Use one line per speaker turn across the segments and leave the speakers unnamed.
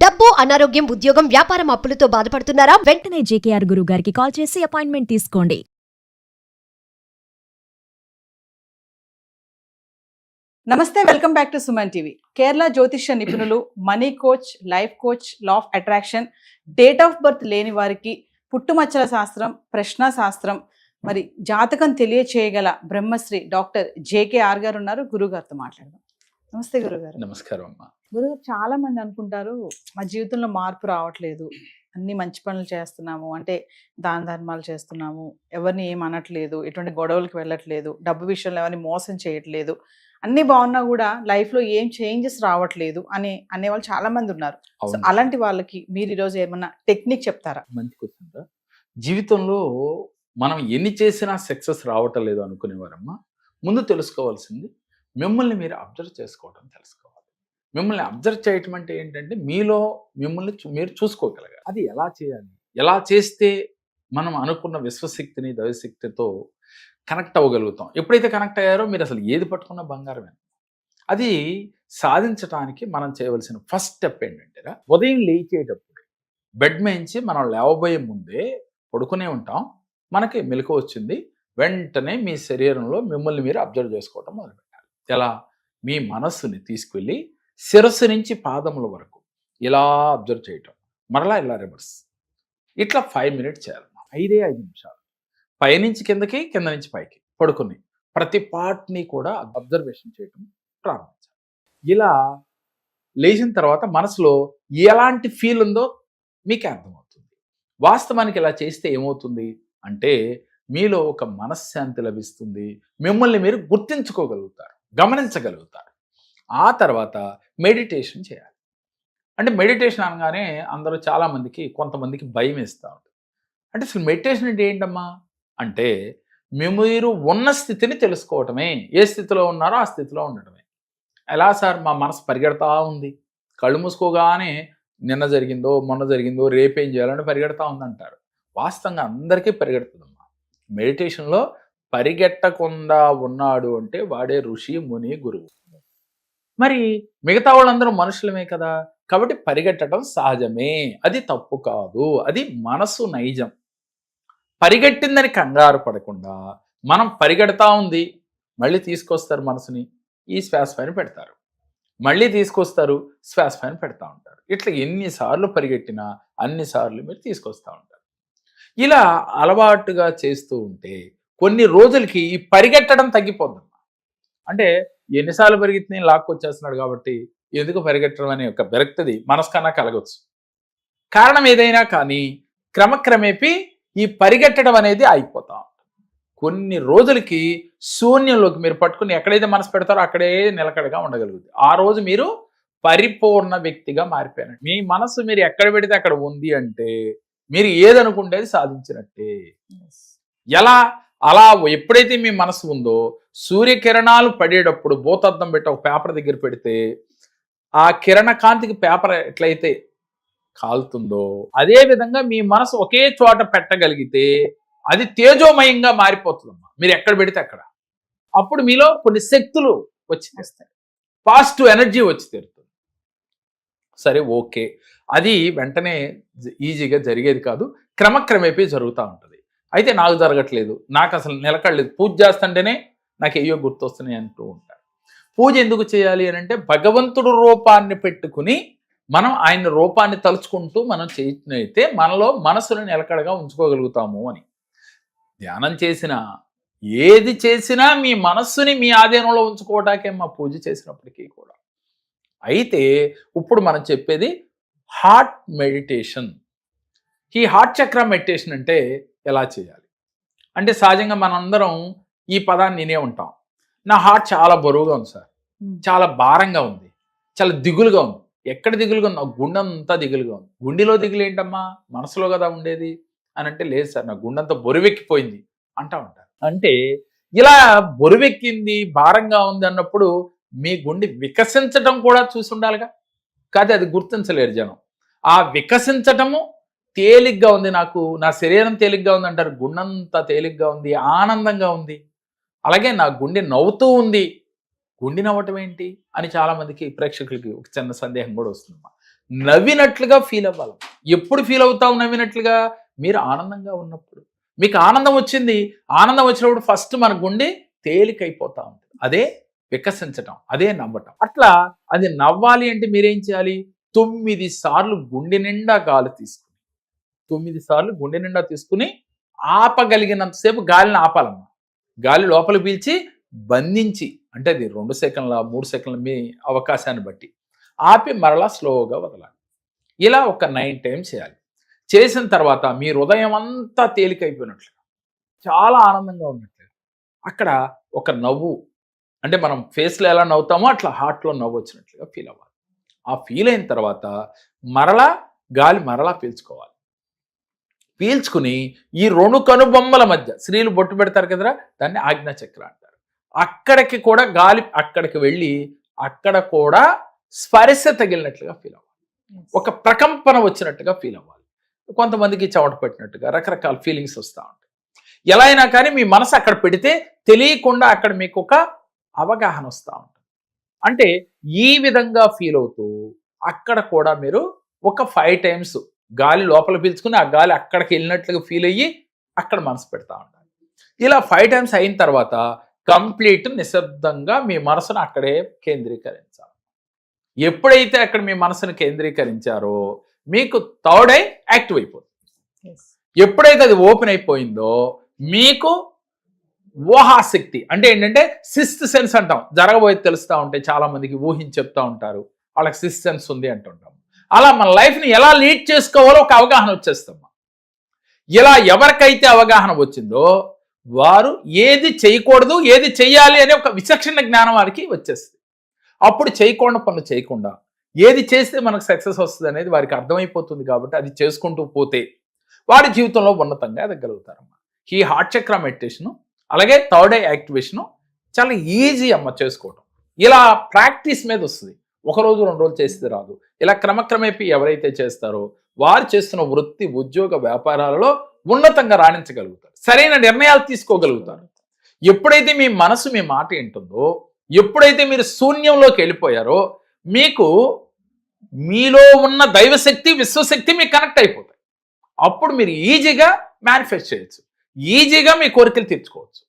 డబ్బు, అనారోగ్యం, ఉద్యోగం, వ్యాపారం అప్పులతో బాధపడుతున్నారా?
వెంటనే జేకేఆర్ గురువు గారికి కాల్ చేసి అపాయింట్మెంట్ తీసుకోండి.
నమస్తే, welcome back to Suman TV. Kerala జ్యోతిష్య నిపుణులు, money coach, life coach, law of attraction, date of birth లేని వారికి పుట్టుమచ్చల శాస్త్రం, ప్రశ్న శాస్త్రం, మరి జాతకం తెలియచేయగల బ్రహ్మశ్రీ డాక్టర్ జేకేఆర్ గారు ఉన్నారు. గురుగారితో మాట్లాడదాం. నమస్తే గురుగారు.
నమస్కారం అమ్మా.
గురుగారు, చాలా మంది అనుకుంటారు మా జీవితంలో మార్పు రావట్లేదు, అన్ని మంచి పనులు చేస్తున్నాము, అంటే దాన ధర్మాలు చేస్తున్నాము, ఎవరిని ఏం అనట్లేదు, ఎటువంటి గొడవలకు వెళ్ళట్లేదు, డబ్బు విషయంలో ఎవరిని మోసం చేయట్లేదు, అన్ని బాగున్నా కూడా లైఫ్లో ఏం చేంజెస్ రావట్లేదు అనేవాళ్ళు చాలా మంది ఉన్నారు. సో అలాంటి వాళ్ళకి మీరు ఈరోజు ఏమన్నా టెక్నిక్ చెప్తారా?
మంచి క్వశ్చన్. జీవితంలో మనం ఎన్ని చేసినా సక్సెస్ రావటం లేదు అనుకునేవారమ్మా, ముందు తెలుసుకోవాల్సింది మిమ్మల్ని మీరు అబ్జర్వ్ చేసుకోవడం తెలుసుకోవాలి. మిమ్మల్ని అబ్జర్వ్ చేయటం అంటే ఏంటంటే మీలో మిమ్మల్ని మీరు చూసుకోగలగాలి. అది ఎలా చేయాలి, ఎలా చేస్తే మనం అనుకున్న విశ్వశక్తిని దైవశక్తితో కనెక్ట్ అవ్వగలుగుతాం. ఎప్పుడైతే కనెక్ట్ అయ్యారో మీరు అసలు ఏది పట్టుకున్నా బంగారమే. అది సాధించడానికి మనం చేయవలసిన ఫస్ట్ స్టెప్ ఏంటంటే, ఉదయం లేచేటప్పుడు బెడ్ మేంచి మనం లేవబోయే ముందే పడుకునే ఉంటాం, మనకి మెలకువ వచ్చింది, వెంటనే మీ శరీరంలో మిమ్మల్ని మీరు అబ్జర్వ్ చేసుకోవటం మొదలుపెట్టాలి. ఎలా? మీ మనస్సుని తీసుకువెళ్ళి శిరస్సు నుంచి పాదముల వరకు ఇలా అబ్జర్వ్ చేయటం, మరలా ఇలా రివర్స్, ఇట్లా 5 minutes చేయాలి. 5 నిమిషాలు పైనుంచి కిందకి, కింద నుంచి పైకి పడుకుని ప్రతి పార్ట్ని కూడా అబ్జర్వేషన్ చేయటం ప్రారంభించాలి. ఇలా లేచిన తర్వాత మనసులో ఎలాంటి ఫీల్ ఉందో మీకు అర్థమవుతుంది. వాస్తవానికి ఇలా చేస్తే ఏమవుతుంది అంటే మీలో ఒక మనశ్శాంతి లభిస్తుంది, మిమ్మల్ని మీరు గుర్తించుకోగలుగుతారు, గమనించగలుగుతారు. ఆ తర్వాత మెడిటేషన్ చేయాలి. అంటే మెడిటేషన్ అనగానే అందరూ చాలామందికి, కొంతమందికి భయం వేస్తూ ఉంటుంది. అంటే అసలు మెడిటేషన్ అంటే ఏంటమ్మా అంటే మీరు ఉన్న స్థితిని తెలుసుకోవటమే. ఏ స్థితిలో ఉన్నారో ఆ స్థితిలో ఉండటమే. ఎలా సార్, మా మనసు పరిగెడతా ఉంది, కళ్ళు మూసుకోగానే నిన్న జరిగిందో మొన్న జరిగిందో రేపేం చేయాలని పరిగెడతా ఉందంటారు. వాస్తవంగా అందరికీ పరిగెడుతుందమ్మా. మెడిటేషన్లో పరిగెట్టకుండా ఉన్నాడు అంటే వాడే ఋషి, ముని, గురువు. మరి మిగతా వాళ్ళందరూ మనుషులమే కదా, కాబట్టి పరిగెట్టడం సహజమే, అది తప్పు కాదు, అది మనసు నైజం. పరిగెట్టిందని కంగారు పడకుండా మనం పరిగెడతా ఉంది, మళ్ళీ తీసుకొస్తారు మనసుని, ఈ శ్వాస పైన పెడతారు, మళ్ళీ తీసుకొస్తారు, శ్వాస పైన పెడతా ఉంటారు. ఇట్లా ఎన్నిసార్లు పరిగెట్టినా అన్నిసార్లు మీరు తీసుకొస్తూ ఉంటారు. ఇలా అలవాటుగా చేస్తూ ఉంటే కొన్ని రోజులకి ఈ పరిగెట్టడం తగ్గిపోద్దమ్మా. అంటే ఎన్నిసార్లు పరిగెత్తి లాక్కొచ్చేస్తున్నాడు కాబట్టి ఎందుకు పరిగెట్టడం అనే ఒక విరక్తి మనసుకన్నా కలగవచ్చు. కారణం ఏదైనా కానీ క్రమక్రమేపీ ఈ పరిగెట్టడం అనేది అయిపోతా ఉంటుంది. కొన్ని రోజులకి శూన్యంలోకి మీరు పట్టుకుని ఎక్కడైతే మనసు పెడతారో అక్కడే నిలకడగా ఉండగలుగుతుంది. ఆ రోజు మీరు పరిపూర్ణ వ్యక్తిగా మారిపోయినట్టు. మీ మనసు మీరు ఎక్కడ పెడితే అక్కడ ఉంది అంటే మీరు ఏదనుకుంటే సాధించినట్టే. ఎలా? అలా ఎప్పుడైతే మీ మనసు ఉందో, సూర్యకిరణాలు పడేటప్పుడు భూతద్దం పెట్టి ఒక పేపర్ దగ్గర పెడితే ఆ కిరణ కాంతికి పేపర్ ఎట్లయితే కాలుతుందో అదే విధంగా మీ మనసు ఒకే చోట పెట్టగలిగితే అది తేజోమయంగా మారిపోతుందమ్మా. మీరు ఎక్కడ పెడితే అక్కడ. అప్పుడు మీలో కొన్ని శక్తులు వచ్చి తెస్తాయి, పాజిటివ్ ఎనర్జీ వచ్చి తీరుతుంది. సరే, ఓకే, అది వెంటనే ఈజీగా జరిగేది కాదు, క్రమక్రమేపీ జరుగుతూ ఉంటుంది. అయితే నాకు జరగట్లేదు, నాకు అసలు నిలకడలేదు, పూజ చేస్తుంటేనే నాకు ఏయో గుర్తొస్తున్నాయి అంటూ ఉంటారు. పూజ ఎందుకు చేయాలి అని అంటే భగవంతుడు రూపాన్ని పెట్టుకుని మనం ఆయన రూపాన్ని తలుచుకుంటూ మనం చేసినైతే మనలో మనసును నిలకడగా ఉంచుకోగలుగుతాము అని. ధ్యానం చేసినా ఏది చేసినా మీ మనస్సుని మీ ఆధీనంలో ఉంచుకోవటాకే మా పూజ చేసినప్పటికీ కూడా. అయితే ఇప్పుడు మనం చెప్పేది హార్ట్ మెడిటేషన్. ఈ హార్ట్ చక్ర మెడిటేషన్ అంటే ఎలా చేయాలి అంటే, సహజంగా మనందరం ఈ పదాన్ని వినే ఉంటాం. నా హార్ట్ చాలా బరువుగా ఉంది సార్, చాలా భారంగా ఉంది, చాలా దిగులుగా ఉంది. ఎక్కడ దిగులుగా ఉంది? నా గుండెంతా దిగులుగా ఉంది. గుండెలో దిగులు ఏంటమ్మా, మనసులో కదా ఉండేది అని అంటే, లేదు సార్, నా గుండెంతా బరువెక్కిపోయింది అంటా ఉంటారు. అంటే ఇలా బరువెక్కింది, భారంగా ఉంది అన్నప్పుడు మీ గుండె వికసించడం కూడా చూసి ఉండాలిగా. కాదు, అది గుర్తించలేరు జనం. ఆ వికసించటము తేలిగ్గా ఉంది, నాకు నా శరీరం తేలిగ్గా ఉంది అంటారు, గుండెంతా తేలిగ్గా ఉంది, ఆనందంగా ఉంది. అలాగే నా గుండె నవ్వుతూ ఉంది, గుండె నవ్వటం ఏంటి అని చాలామందికి ప్రేక్షకులకి ఒక చిన్న సందేహం కూడా వస్తుందమ్మా. నవ్వినట్లుగా ఫీల్ అవ్వాలి. ఎప్పుడు ఫీల్ అవుతాం నవ్వినట్లుగా? మీరు ఆనందంగా ఉన్నప్పుడు. మీకు ఆనందం వచ్చింది, ఆనందం వచ్చినప్పుడు ఫస్ట్ మన గుండె తేలికైపోతా ఉంటుంది. అదే వికసించటం, అదే నవ్వటం. అట్లా అది నవ్వాలి అంటే మీరేం చేయాలి? 9 సార్లు గుండె నిండా గాలి తీసుకుని 9 సార్లు గుండె నిండా తీసుకుని ఆపగలిగినంతసేపు గాలిని ఆపాలమ్మా. గాలి లోపల పీల్చి బంధించి, అంటే అది 2 సెకండ్ల 3 సెకండ్ల మీ అవకాశాన్ని బట్టి ఆపి మరలా స్లోగా వదలాలి. ఇలా ఒక 9 టైమ్స్ చేయాలి. చేసిన తర్వాత మీ హృదయం అంతా తేలికైపోయినట్లుగా, చాలా ఆనందంగా ఉన్నట్లుగా, అక్కడ ఒక నవ్వు, అంటే మనం ఫేస్లో ఎలా నవ్వుతామో అట్లా హార్ట్లో నవ్వు వచ్చినట్లుగా ఫీల్ అవ్వాలి. ఆ ఫీల్ అయిన తర్వాత మరలా గాలి మరలా పీల్చుకోవాలి. పీల్చుకుని ఈ 2 కనుబొమ్మల మధ్య, స్త్రీలు బొట్టు పెడతారు కదరా, దాన్ని ఆజ్ఞాచక్ర అంటారు. అక్కడికి కూడా గాలి అక్కడికి వెళ్ళి అక్కడ కూడా స్పర్శ తగిలినట్లుగా ఫీల్ అవ్వాలి. ఒక ప్రకంపన వచ్చినట్టుగా ఫీల్ అవ్వాలి. కొంతమందికి చెమట పెట్టినట్టుగా రకరకాల ఫీలింగ్స్ వస్తూ ఉంటాయి. ఎలా అయినా కానీ మీ మనసు అక్కడ పెడితే తెలియకుండా అక్కడ మీకు ఒక అవగాహన వస్తూ ఉంటుంది. అంటే ఈ విధంగా ఫీల్ అవుతూ అక్కడ కూడా మీరు ఒక 5 టైమ్స్ గాలి లోపల పీల్చుకుని ఆ గాలి అక్కడికి వెళ్ళినట్లుగా ఫీల్ అయ్యి అక్కడ మనసు పెడతా ఉంటారు. ఇలా 5 టైమ్స్ అయిన తర్వాత కంప్లీట్ నిశ్శబ్దంగా మీ మనసును అక్కడే కేంద్రీకరించాలి. ఎప్పుడైతే అక్కడ మీ మనసును కేంద్రీకరించారో మీకు థర్డ్ ఐ యాక్టివ్ అయిపోతుంది. ఎప్పుడైతే అది ఓపెన్ అయిపోయిందో మీకు ఊహాశక్తి, అంటే ఏంటంటే సిక్స్త్ సెన్స్ అంటాం, జరగబోయేది తెలుస్తూ ఉంటాయి. చాలా మందికి ఊహించి చెప్తా ఉంటారు, వాళ్ళకి సిక్స్త్ సెన్స్ ఉంది అంటుంటాం. అలా మన లైఫ్ని ఎలా లీడ్ చేసుకోవాలో ఒక అవగాహన వచ్చేస్తాం. ఇలా ఎవరికైతే అవగాహన వచ్చిందో వారు ఏది చేయకూడదు, ఏది చెయ్యాలి అనే ఒక విచక్షణ జ్ఞానం వారికి వచ్చేస్తుంది. అప్పుడు చేయకుండా పనులు చేయకుండా ఏది చేస్తే మనకు సక్సెస్ వస్తుంది అనేది వారికి అర్థమైపోతుంది. కాబట్టి అది చేసుకుంటూ పోతే వారి జీవితంలో ఉన్నతంగా ఎదగలుగుతారమ్మ. ఈ హార్ట్ చక్ర మెడిటేషను అలాగే థర్డ్ ఐ యాక్టివేషను చాలా ఈజీ అమ్మ చేసుకోవటం. ఇలా ప్రాక్టీస్ మీద వస్తుంది. 1 రోజు 2 రోజులు చేస్తే రాదు. ఇలా క్రమక్రమేపీ ఎవరైతే చేస్తారో వారు చేస్తున్న వృత్తి, ఉద్యోగ, వ్యాపారాలలో ఉన్నతంగా రాణించగలుగుతారు, సరైన నిర్ణయాలు తీసుకోగలుగుతారు. ఎప్పుడైతే మీ మనసు మీ మాట వింటుందో, ఎప్పుడైతే మీరు శూన్యంలోకి వెళ్ళిపోయారో మీకు మీలో ఉన్న దైవశక్తి, విశ్వశక్తి మీకు కనెక్ట్ అయిపోతాయి. అప్పుడు మీరు ఈజీగా మేనిఫెస్ట్ చేయొచ్చు, ఈజీగా మీ కోరికలు తీర్చుకోవచ్చు.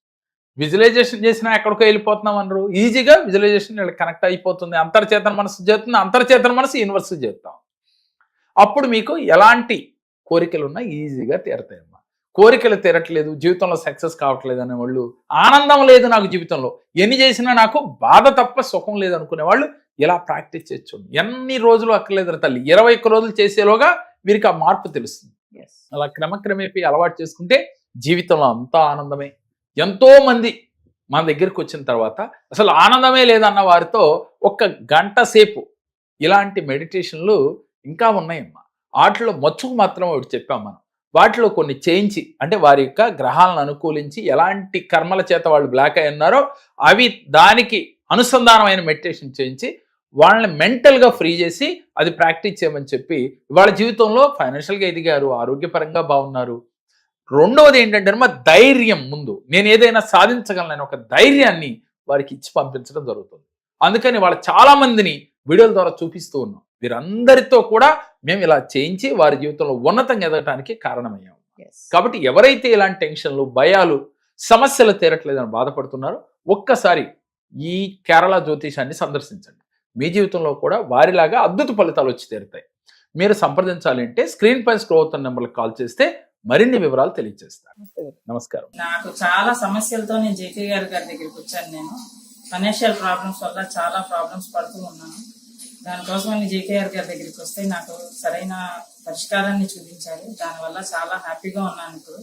విజువలైజేషన్ చేసినా ఎక్కడికో వెళ్ళిపోతున్నాం అనరు, ఈజీగా విజువలైజేషన్ కనెక్ట్ అయిపోతుంది. అంతర్చేతన మనసు చేస్తుంది, అంతర్చేతన మనసు యూనివర్స్ చేస్తాం. అప్పుడు మీకు ఎలాంటి కోరికలు ఉన్నా ఈజీగా తీరతాయమ్మా. కోరికలు తీరట్లేదు, జీవితంలో సక్సెస్ కావట్లేదు అనేవాళ్ళు, ఆనందం లేదు నాకు జీవితంలో, ఎన్ని చేసినా నాకు బాధ తప్ప సుఖం లేదు అనుకునే వాళ్ళు ఇలా ప్రాక్టీస్ చేయొచ్చు. ఎన్ని రోజులు అక్కర్లేదు తల్లి, 21 రోజులు చేసేలోగా వీరికి ఆ మార్పు తెలుస్తుంది. అలా క్రమక్రమేపీ అలవాటు చేసుకుంటే జీవితంలో అంతా ఆనందమే. ఎంతో మంది మన దగ్గరికి వచ్చిన తర్వాత అసలు ఆనందమే లేదన్న వారితో 1 గంట సేపు ఇలాంటి మెడిటేషన్లు ఇంకా ఉన్నాయమ్మా. వాటిలో మచ్చుకు మాత్రం ఒకటి చెప్పాం మనం. వాటిలో కొన్ని చేయించి, అంటే వారి యొక్క గ్రహాలను అనుకూలించి ఎలాంటి కర్మల చేత వాళ్ళు బ్లాక్ అయి ఉన్నారో అవి దానికి అనుసంధానమైన మెడిటేషన్ చేయించి వాళ్ళని మెంటల్గా ఫ్రీ చేసి అది ప్రాక్టీస్ చేయమని చెప్పి వాళ్ళ జీవితంలో ఫైనాన్షియల్గా ఎదిగారు, ఆరోగ్యపరంగా బాగున్నారు. రెండవది ఏంటంటే మా ధైర్యం, ముందు నేను ఏదైనా సాధించగలను ఒక ధైర్యాన్ని వారికి ఇచ్చి పంపించడం జరుగుతుంది. అందుకని వాళ్ళ చాలా మందిని వీడియోల ద్వారా చూపిస్తూ ఉన్నాం. వీరందరితో కూడా మేము ఇలా చేయించి వారి జీవితంలో ఉన్నతంగా ఎదగటానికి కారణమయ్యాము. కాబట్టి ఎవరైతే ఇలాంటి టెన్షన్లు, భయాలు, సమస్యలు తీరట్లేదని బాధపడుతున్నారో ఒక్కసారి ఈ కేరళ జ్యోతిషాన్ని సందర్శించండి. మీ జీవితంలో కూడా వారిలాగా అద్భుత ఫలితాలు వచ్చి తీరుతాయి. మీరు సంప్రదించాలి అంటే స్క్రీన్ పై స్క్రోల్ అవుతున్న నెంబర్కి కాల్ చేస్తే మరిన్ని వివరాలు తెలియజేస్తాను. నమస్కారం.
నాకు చాలా సమస్యలతో నేను జేకే గారి దగ్గరికి వచ్చాను. నేను ఫైనాన్షియల్ ప్రాబ్లమ్స్ వల్ల చాలా ప్రాబ్లమ్స్ పడుతూ ఉన్నాను. దానికోసం నేను జేకే గారి దగ్గరికి వస్తే నాకు సరైన పరిష్కారాన్ని చూపించారు. దానివల్ల చాలా హ్యాపీగా ఉన్నాను ఇప్పుడు.